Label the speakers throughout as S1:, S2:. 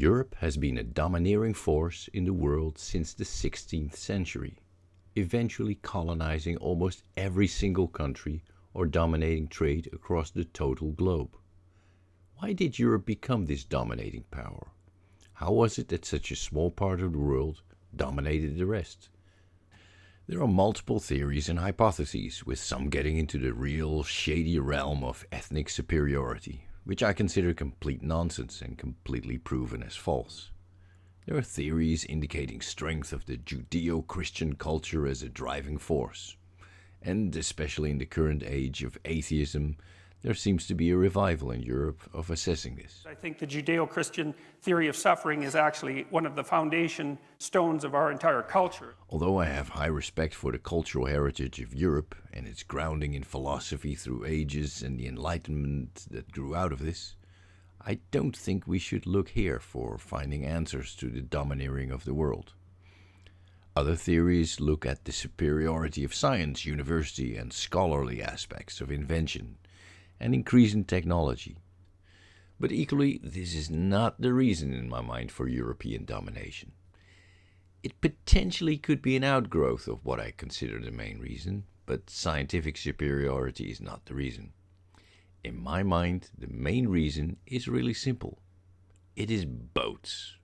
S1: Europe has been a domineering force in the world since the 16th century, eventually colonizing almost every single country or dominating trade across the total globe. Why did Europe become this dominating power? How was it that such a small part of the world dominated the rest? There are multiple theories and hypotheses, with some getting into the real shady realm of ethnic superiority, which I consider complete nonsense and completely proven as false. There are theories indicating strength of the Judeo-Christian culture as a driving force, and especially in the current age of atheism, there seems to be a revival in Europe of assessing this.
S2: I think the Judeo-Christian theory of suffering is actually one of the foundation stones of our entire culture.
S1: Although I have high respect for the cultural heritage of Europe and its grounding in philosophy through ages and the Enlightenment that grew out of this, I don't think we should look here for finding answers to the domineering of the world. Other theories look at the superiority of science, university, and scholarly aspects of invention and increase in technology. But equally, this is not the reason in my mind for European domination. It potentially could be an outgrowth of what I consider the main reason, but scientific superiority is not the reason. In my mind, the main reason is really simple. It is boats.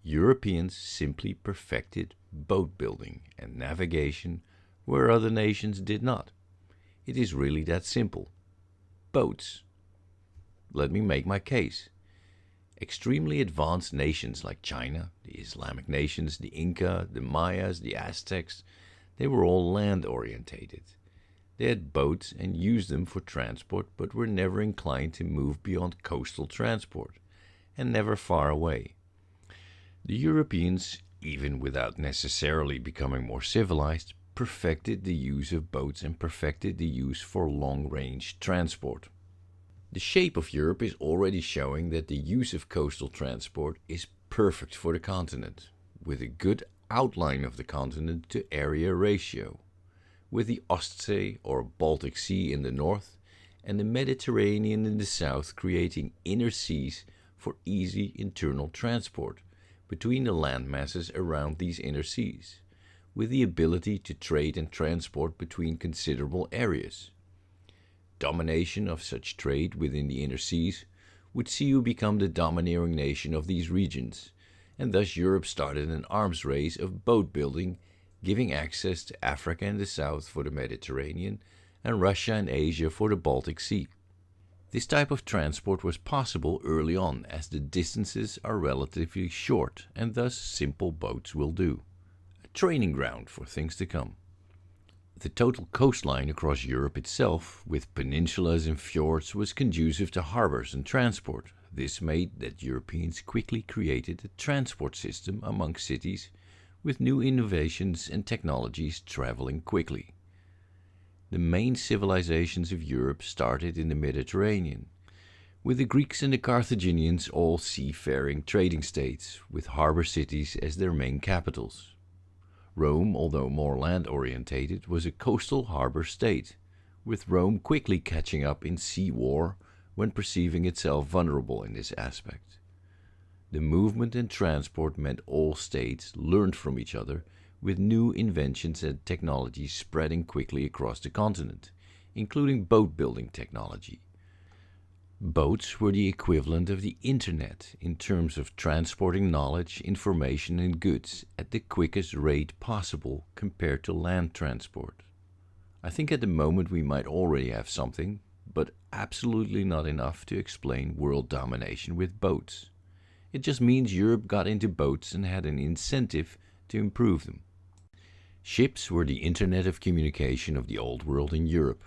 S1: Europeans simply perfected boat building and navigation where other nations did not. It is really that simple. Boats. Let me make my case. Extremely advanced nations like China, the Islamic nations, the Inca, the Mayas, the Aztecs, they were all land-orientated. They had boats and used them for transport, but were never inclined to move beyond coastal transport, and never far away. The Europeans, even without necessarily becoming more civilized, perfected the use of boats and perfected the use for long-range transport. The shape of Europe is already showing that the use of coastal transport is perfect for the continent, with a good outline of the continent to area ratio, with the Ostsee or Baltic Sea in the north and the Mediterranean in the south creating inner seas for easy internal transport between the land masses around these inner seas, with the ability to trade and transport between considerable areas. Domination of such trade within the inner seas would see you become the domineering nation of these regions, and thus Europe started an arms race of boat building, giving access to Africa and the south for the Mediterranean, and Russia and Asia for the Baltic Sea. This type of transport was possible early on, as the distances are relatively short, and thus simple boats will do. A training ground for things to come. The total coastline across Europe itself, with peninsulas and fjords, was conducive to harbors and transport. This made that Europeans quickly created a transport system among cities, with new innovations and technologies traveling quickly. The main civilizations of Europe started in the Mediterranean, with the Greeks and the Carthaginians all seafaring trading states, with harbor cities as their main capitals. Rome, although more land-orientated, was a coastal harbor state, with Rome quickly catching up in sea war when perceiving itself vulnerable in this aspect. The movement and transport meant all states learned from each other, with new inventions and technologies spreading quickly across the continent, including boat-building technology. Boats were the equivalent of the internet in terms of transporting knowledge, information and goods at the quickest rate possible compared to land transport. I think at the moment we might already have something, but absolutely not enough to explain world domination with boats. It just means Europe got into boats and had an incentive to improve them. Ships were the internet of communication of the old world in Europe.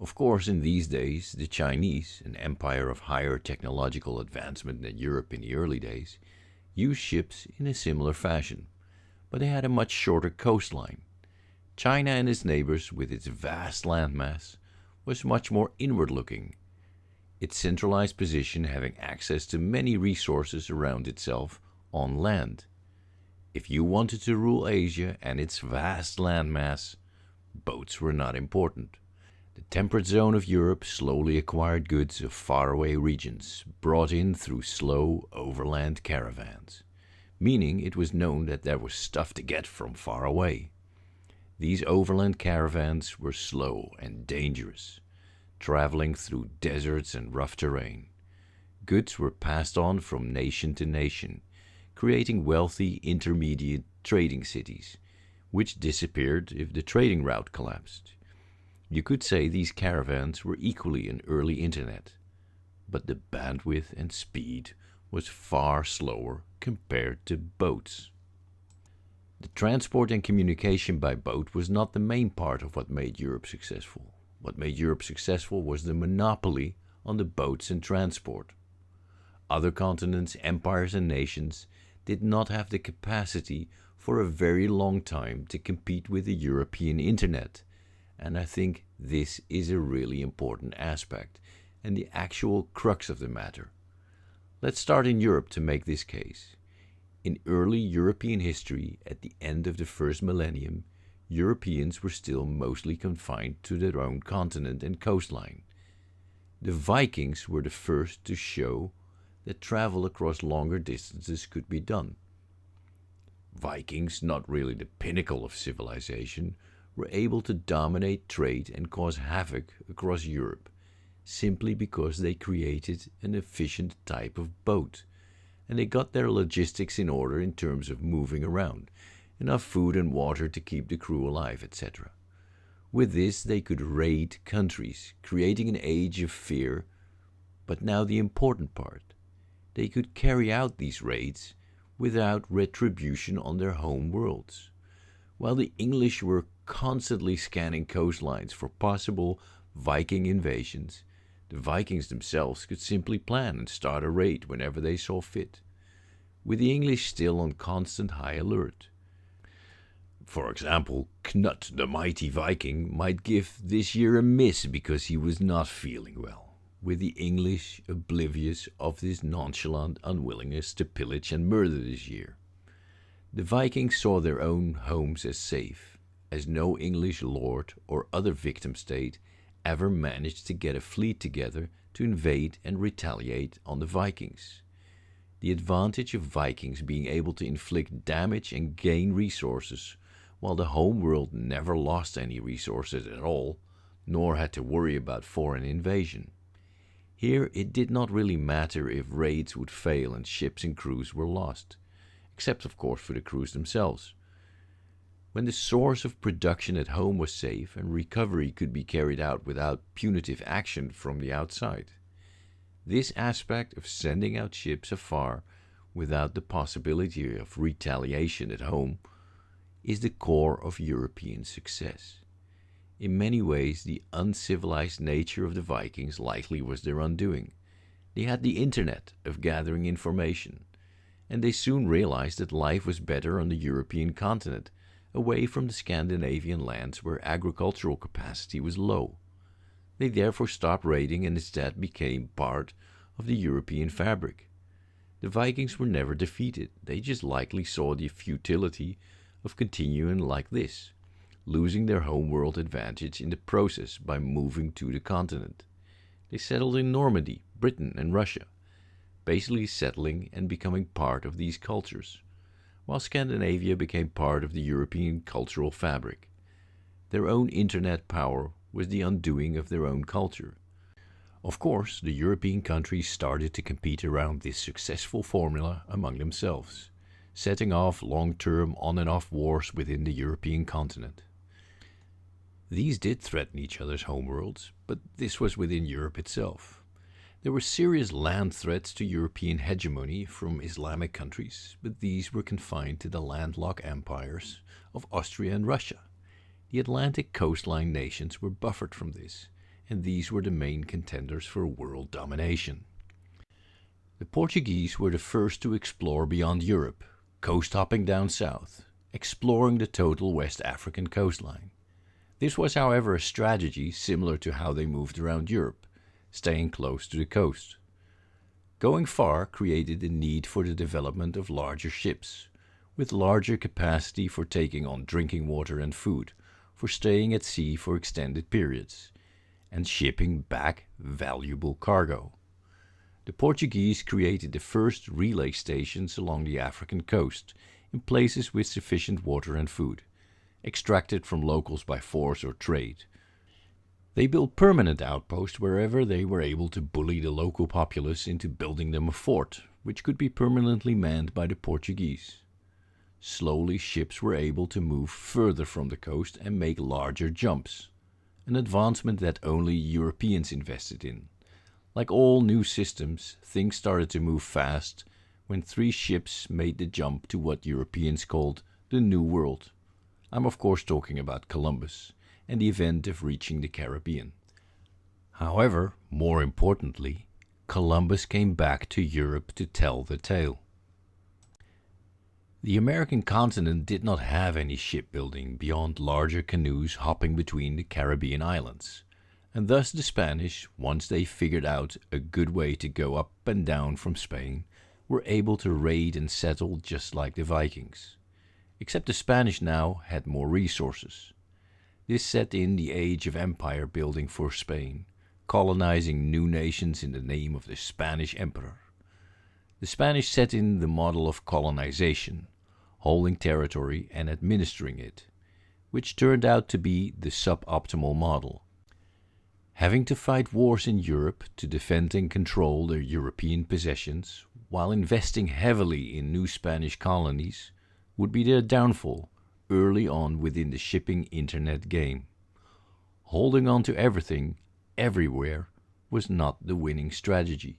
S1: Of course, in these days, the Chinese, an empire of higher technological advancement than Europe in the early days, used ships in a similar fashion, but they had a much shorter coastline. China and its neighbors, with its vast landmass, was much more inward-looking, its centralized position having access to many resources around itself on land. If you wanted to rule Asia and its vast landmass, boats were not important. The temperate zone of Europe slowly acquired goods of faraway regions, brought in through slow overland caravans, meaning it was known that there was stuff to get from far away. These overland caravans were slow and dangerous, traveling through deserts and rough terrain. Goods were passed on from nation to nation, creating wealthy intermediate trading cities, which disappeared if the trading route collapsed. You could say these caravans were equally an early internet, but the bandwidth and speed was far slower compared to boats. The transport and communication by boat was not the main part of what made Europe successful. What made Europe successful was the monopoly on the boats and transport. Other continents, empires, and nations did not have the capacity for a very long time to compete with the European internet, and I think this is a really important aspect and the actual crux of the matter. Let's start in Europe to make this case. In early European history, at the end of the first millennium, Europeans were still mostly confined to their own continent and coastline. The Vikings were the first to show that travel across longer distances could be done. Vikings, not really the pinnacle of civilization, were able to dominate trade and cause havoc across Europe, simply because they created an efficient type of boat, and they got their logistics in order in terms of moving around, enough food and water to keep the crew alive, etc. With this, they could raid countries, creating an age of fear. But now the important part. They could carry out these raids without retribution on their home worlds. While the English were constantly scanning coastlines for possible Viking invasions, the Vikings themselves could simply plan and start a raid whenever they saw fit, with the English still on constant high alert. For example, Knut the mighty Viking might give this year a miss because he was not feeling well, with the English oblivious of this nonchalant unwillingness to pillage and murder this year. The Vikings saw their own homes as safe, as no English lord or other victim state ever managed to get a fleet together to invade and retaliate on the Vikings. The advantage of Vikings being able to inflict damage and gain resources, while the home world never lost any resources at all, nor had to worry about foreign invasion. Here it did not really matter if raids would fail and ships and crews were lost, except of course for the crews themselves. When the source of production at home was safe and recovery could be carried out without punitive action from the outside. This aspect of sending out ships afar without the possibility of retaliation at home is the core of European success. In many ways, the uncivilized nature of the Vikings likely was their undoing. They had the internet of gathering information, and they soon realized that life was better on the European continent, away from the Scandinavian lands where agricultural capacity was low. They therefore stopped raiding and instead became part of the European fabric. The Vikings were never defeated. They just likely saw the futility of continuing like this, losing their homeworld advantage in the process by moving to the continent. They settled in Normandy, Britain, and Russia, basically settling and becoming part of these cultures, while Scandinavia became part of the European cultural fabric. Their own internet power was the undoing of their own culture. Of course, the European countries started to compete around this successful formula among themselves, setting off long-term on and off wars within the European continent. These did threaten each other's homeworlds, but this was within Europe itself. There were serious land threats to European hegemony from Islamic countries, but these were confined to the landlocked empires of Austria and Russia. The Atlantic coastline nations were buffered from this, and these were the main contenders for world domination. The Portuguese were the first to explore beyond Europe, coast-hopping down south, exploring the total West African coastline. This was, however, a strategy similar to how they moved around Europe, staying close to the coast. Going far created the need for the development of larger ships, with larger capacity for taking on drinking water and food, for staying at sea for extended periods. and shipping back valuable cargo. The Portuguese created the first relay stations along the African coast, in places with sufficient water and food, extracted from locals by force or trade. They built permanent outposts wherever they were able to bully the local populace into building them a fort, which could be permanently manned by the Portuguese. Slowly ships were able to move further from the coast and make larger jumps, an advancement that only Europeans invested in. Like all new systems, things started to move fast when 3 ships made the jump to what Europeans called the New World. I'm of course talking about Columbus and the event of reaching the Caribbean. However, more importantly, Columbus came back to Europe to tell the tale. The American continent did not have any shipbuilding beyond larger canoes hopping between the Caribbean islands, and thus the Spanish, once they figured out a good way to go up and down from Spain, were able to raid and settle just like the Vikings. Except the Spanish now had more resources. This set in the age of empire building for Spain, colonizing new nations in the name of the Spanish emperor. The Spanish set in the model of colonization, holding territory and administering it, which turned out to be the suboptimal model. Having to fight wars in Europe to defend and control their European possessions, while investing heavily in new Spanish colonies, would be their downfall early on within the shipping internet game. Holding on to everything, everywhere, was not the winning strategy.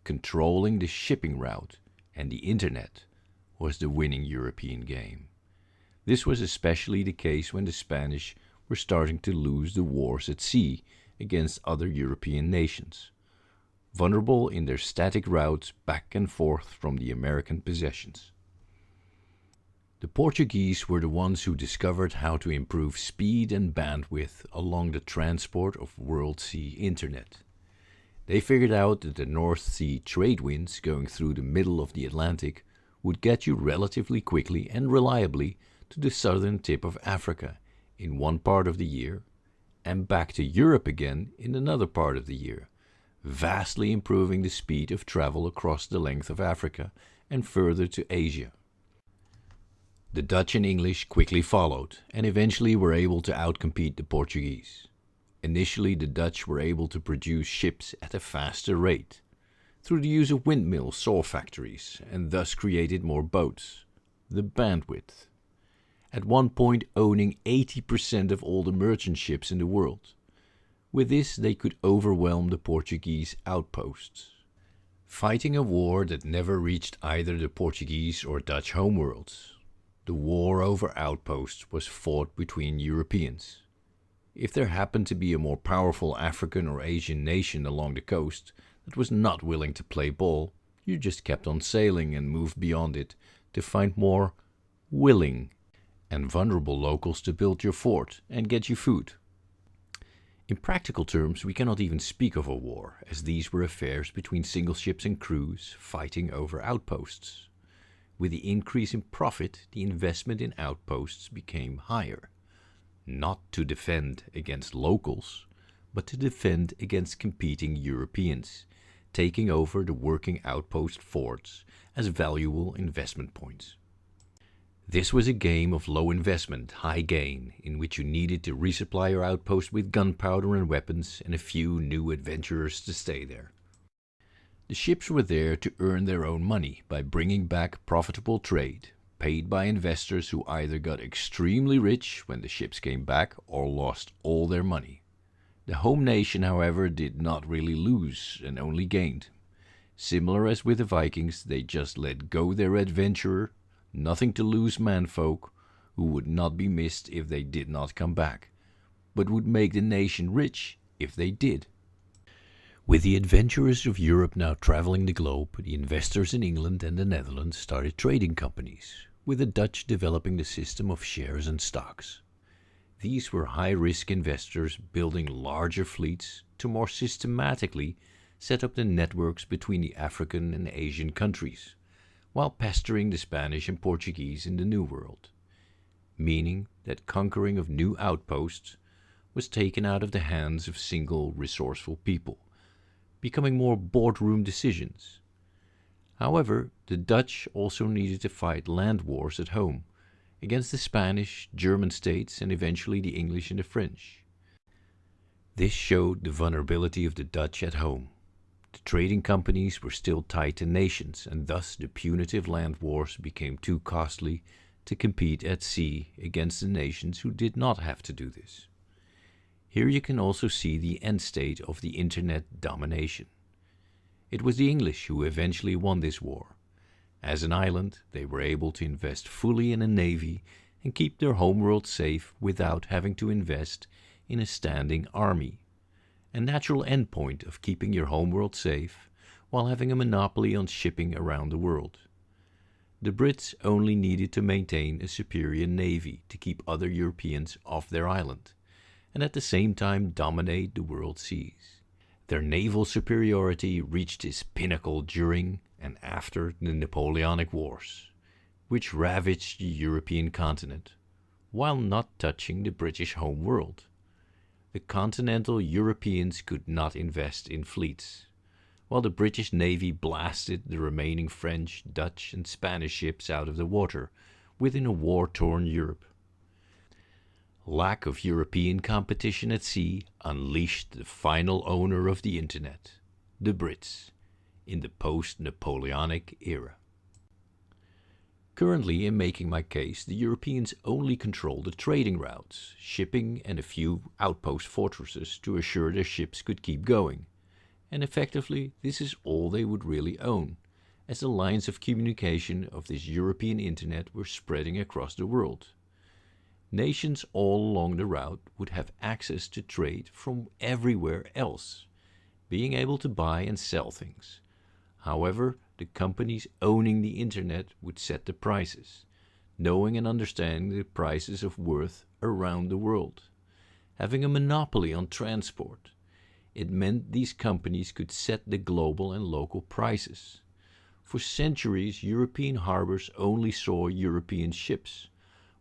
S1: Controlling the shipping route and the internet was the winning European game. This was especially the case when the Spanish were starting to lose the wars at sea against other European nations, vulnerable in their static routes back and forth from the American possessions. The Portuguese were the ones who discovered how to improve speed and bandwidth along the transport of world sea internet. They figured out that the North Sea trade winds going through the middle of the Atlantic would get you relatively quickly and reliably to the southern tip of Africa in one part of the year, and back to Europe again in another part of the year, vastly improving the speed of travel across the length of Africa and further to Asia. The Dutch and English quickly followed and eventually were able to outcompete the Portuguese. Initially, the Dutch were able to produce ships at a faster rate through the use of windmill saw factories, and thus created more boats, the bandwidth, at one point owning 80% of all the merchant ships in the world. With this, they could overwhelm the Portuguese outposts, fighting a war that never reached either the Portuguese or Dutch homeworlds. The war over outposts was fought between Europeans. If there happened to be a more powerful African or Asian nation along the coast that was not willing to play ball, you just kept on sailing and moved beyond it to find more willing and vulnerable locals to build your fort and get you food. In practical terms, we cannot even speak of a war, as these were affairs between single ships and crews fighting over outposts. With the increase in profit, the investment in outposts became higher, not to defend against locals, but to defend against competing Europeans, taking over the working outpost forts as valuable investment points. This was a game of low investment, high gain, in which you needed to resupply your outpost with gunpowder and weapons and a few new adventurers to stay there. The ships were there to earn their own money by bringing back profitable trade, paid by investors who either got extremely rich when the ships came back or lost all their money. The home nation, however, did not really lose and only gained. Similar as with the Vikings, they just let go their adventurer, nothing to lose manfolk who would not be missed if they did not come back, but would make the nation rich if they did. With the adventurers of Europe now traveling the globe, the investors in England and the Netherlands started trading companies, with the Dutch developing the system of shares and stocks. These were high-risk investors building larger fleets to more systematically set up the networks between the African and Asian countries, while pestering the Spanish and Portuguese in the New World, meaning that conquering of new outposts was taken out of the hands of single resourceful people, becoming more boardroom decisions. However, the Dutch also needed to fight land wars at home against the Spanish, German states, and eventually the English and the French. This showed the vulnerability of the Dutch at home. The trading companies were still tied to nations, and thus the punitive land wars became too costly to compete at sea against the nations who did not have to do this. Here you can also see the end state of the internet domination. It was the English who eventually won this war. As an island, they were able to invest fully in a navy and keep their homeworld safe without having to invest in a standing army. A natural endpoint of keeping your homeworld safe while having a monopoly on shipping around the world. The Brits only needed to maintain a superior navy to keep other Europeans off their island, and at the same time dominate the world seas. Their naval superiority reached its pinnacle during and after the Napoleonic Wars, which ravaged the European continent, while not touching the British home world. The continental Europeans could not invest in fleets, while the British Navy blasted the remaining French, Dutch, and Spanish ships out of the water within a war-torn Europe. Lack of European competition at sea unleashed the final owner of the internet, the Brits, in the post-Napoleonic era. Currently, in making my case, the Europeans only control the trading routes, shipping, and a few outpost fortresses to assure their ships could keep going. And effectively, this is all they would really own, as the lines of communication of this European internet were spreading across the world. Nations all along the route would have access to trade from everywhere else, being able to buy and sell things. However, the companies owning the internet would set the prices, knowing and understanding the prices of worth around the world. Having a monopoly on transport, it meant these companies could set the global and local prices. For centuries, European harbors only saw European ships,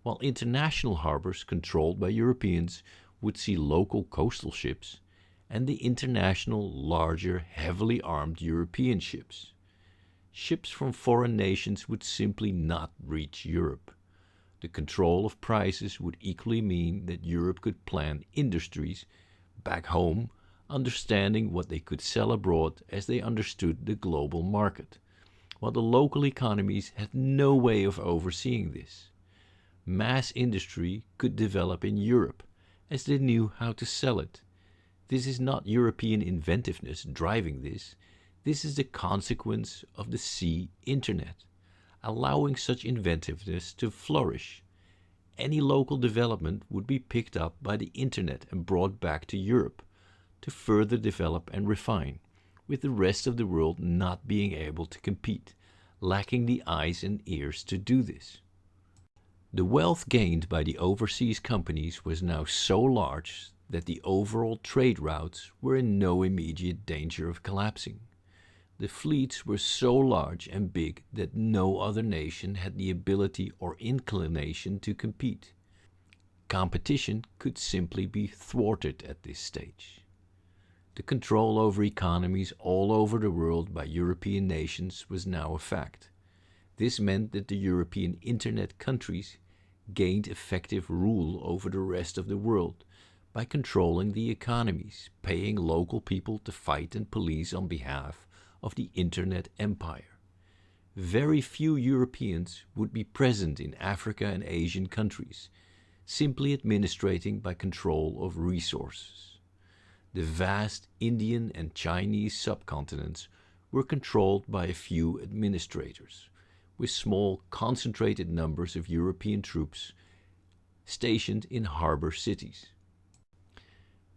S1: while international harbors controlled by Europeans would see local coastal ships and the international, larger, heavily armed European ships. Ships from foreign nations would simply not reach Europe. The control of prices would equally mean that Europe could plan industries back home, understanding what they could sell abroad as they understood the global market, while the local economies had no way of overseeing this. Mass industry could develop in Europe as they knew how to sell it. This is not European inventiveness driving this. This is the consequence of the sea internet, allowing such inventiveness to flourish. Any local development would be picked up by the internet and brought back to Europe to further develop and refine, with the rest of the world not being able to compete, lacking the eyes and ears to do this. The wealth gained by the overseas companies was now so large that the overall trade routes were in no immediate danger of collapsing. The fleets were so large and big that no other nation had the ability or inclination to compete. Competition could simply be thwarted at this stage. The control over economies all over the world by European nations was now a fact. This meant that the European internet countries gained effective rule over the rest of the world by controlling the economies, paying local people to fight and police on behalf of the internet empire. Very few Europeans would be present in Africa and Asian countries, simply administrating by control of resources. The vast Indian and Chinese subcontinents were controlled by a few administrators, with small concentrated numbers of European troops stationed in harbor cities.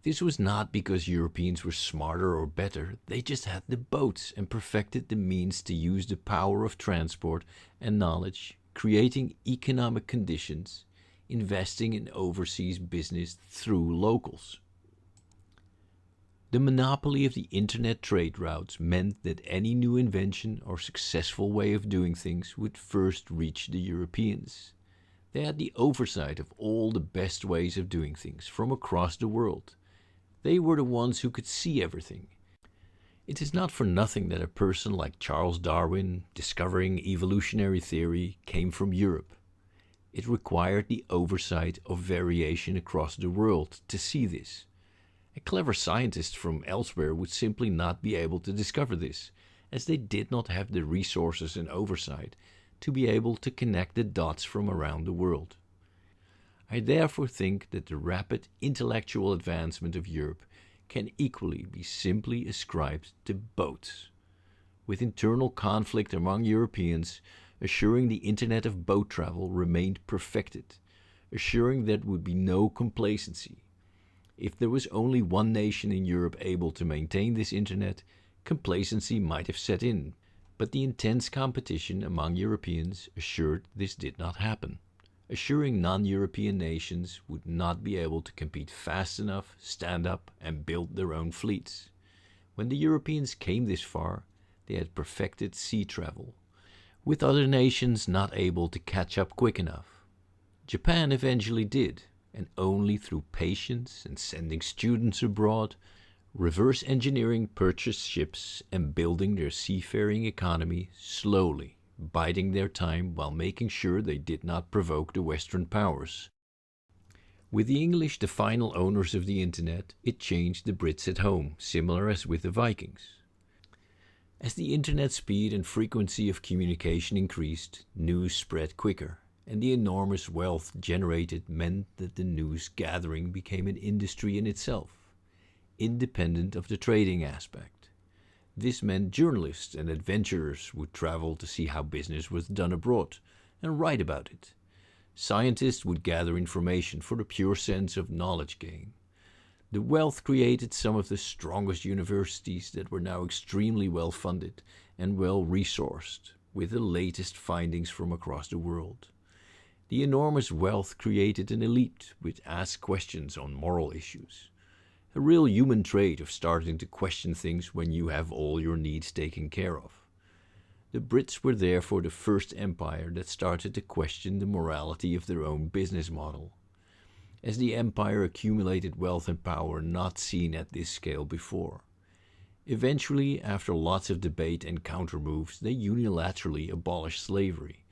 S1: This was not because Europeans were smarter or better, they just had the boats and perfected the means to use the power of transport and knowledge, creating economic conditions, investing in overseas business through locals. The monopoly of the internet trade routes meant that any new invention or successful way of doing things would first reach the Europeans. They had the oversight of all the best ways of doing things from across the world. They were the ones who could see everything. It is not for nothing that a person like Charles Darwin, discovering evolutionary theory, came from Europe. It required the oversight of variation across the world to see this. A clever scientist from elsewhere would simply not be able to discover this, as they did not have the resources and oversight to be able to connect the dots from around the world. I therefore think that the rapid intellectual advancement of Europe can equally be simply ascribed to boats. With internal conflict among Europeans, assuring the internet of boat travel remained perfected, assuring there would be no complacency. If there was only one nation in Europe able to maintain this internet, complacency might have set in, but the intense competition among Europeans assured this did not happen. Assuring non-European nations would not be able to compete fast enough, stand up, and build their own fleets. When the Europeans came this far, they had perfected sea travel, with other nations not able to catch up quick enough. Japan eventually did, and only through patience and sending students abroad, reverse engineering purchased ships and building their seafaring economy slowly, biding their time while making sure they did not provoke the Western powers. With the English the final owners of the internet, it changed the Brits at home, similar as with the Vikings. As the internet speed and frequency of communication increased, news spread quicker, and the enormous wealth generated meant that the news gathering became an industry in itself, independent of the trading aspect. This meant journalists and adventurers would travel to see how business was done abroad and write about it. Scientists would gather information for the pure sense of knowledge gain. The wealth created some of the strongest universities that were now extremely well funded and well resourced, with the latest findings from across the world. The enormous wealth created an elite which asked questions on moral issues. A real human trait of starting to question things when you have all your needs taken care of. The Brits were therefore the first empire that started to question the morality of their own business model. As the empire accumulated wealth and power not seen at this scale before. Eventually, after lots of debate and counter-moves, they unilaterally abolished slavery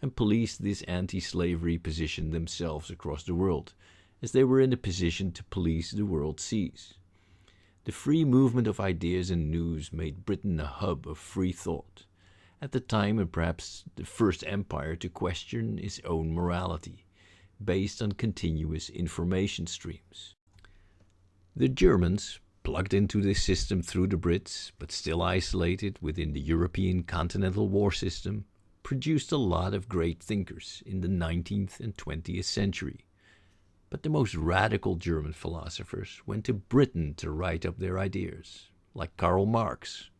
S1: and policed this anti-slavery position themselves across the world, as they were in a position to police the world seas. The free movement of ideas and news made Britain a hub of free thought, at the time and perhaps the first empire to question its own morality, based on continuous information streams. The Germans, plugged into this system through the Brits, but still isolated within the European continental war system, produced a lot of great thinkers in the 19th and 20th century. But the most radical German philosophers went to Britain to write up their ideas, like Karl Marx.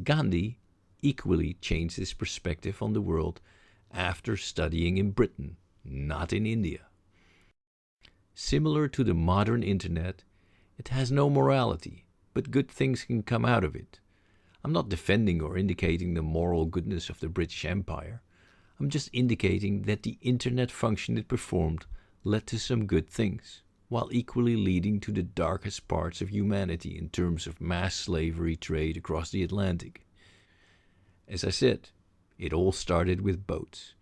S1: Gandhi equally changed his perspective on the world after studying in Britain, not in India. Similar to the modern internet, it has no morality, but good things can come out of it. I'm not defending or indicating the moral goodness of the British Empire. I'm just indicating that the internet function it performed led to some good things, while equally leading to the darkest parts of humanity in terms of mass slavery trade across the Atlantic. As I said, it all started with boats.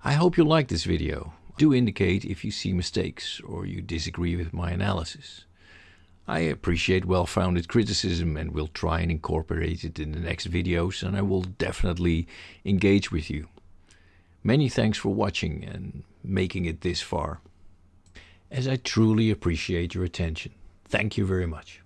S1: I hope you liked this video. Do indicate if you see mistakes or you disagree with my analysis. I appreciate well-founded criticism and will try and incorporate it in the next videos, and I will definitely engage with you. Many thanks for watching and making it this far, as I truly appreciate your attention. Thank you very much.